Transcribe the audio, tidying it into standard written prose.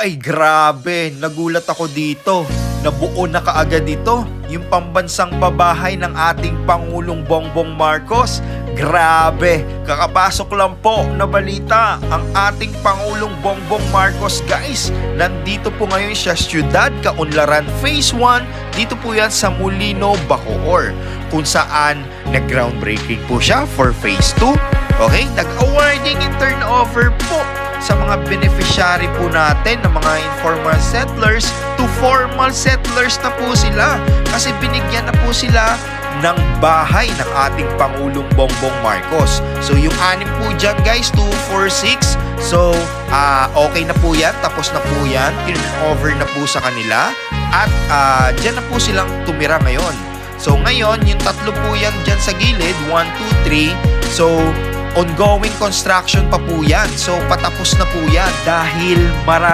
Ay grabe, nagulat ako dito. Nabuo na kaagad ito, yung pambansang pabahay ng ating Pangulong Bongbong Marcos. Grabe, kakapasok lang po na balita ang ating Pangulong Bongbong Marcos guys. Nandito po ngayon sa Siyudad Kaunlaran Phase 1, dito po yan sa Molino, Bacoor, kung saan nag-groundbreaking po siya for Phase 2. Okay, nag-awarding and turnover po sa mga beneficiary po natin ng mga informal settlers to formal settlers na po sila kasi binigyan na po sila ng bahay ng ating Pangulong Bongbong Marcos. So yung 6 po dyan guys, 2, 4, 6. So okay na po yan, tapos na po yan, turn-over na po sa kanila at dyan na po silang tumira ngayon. So ngayon, yung 3 po yan dyan sa gilid, 1, 2, 3. So ongoing construction pa po yan. So patapos na po yan dahil marami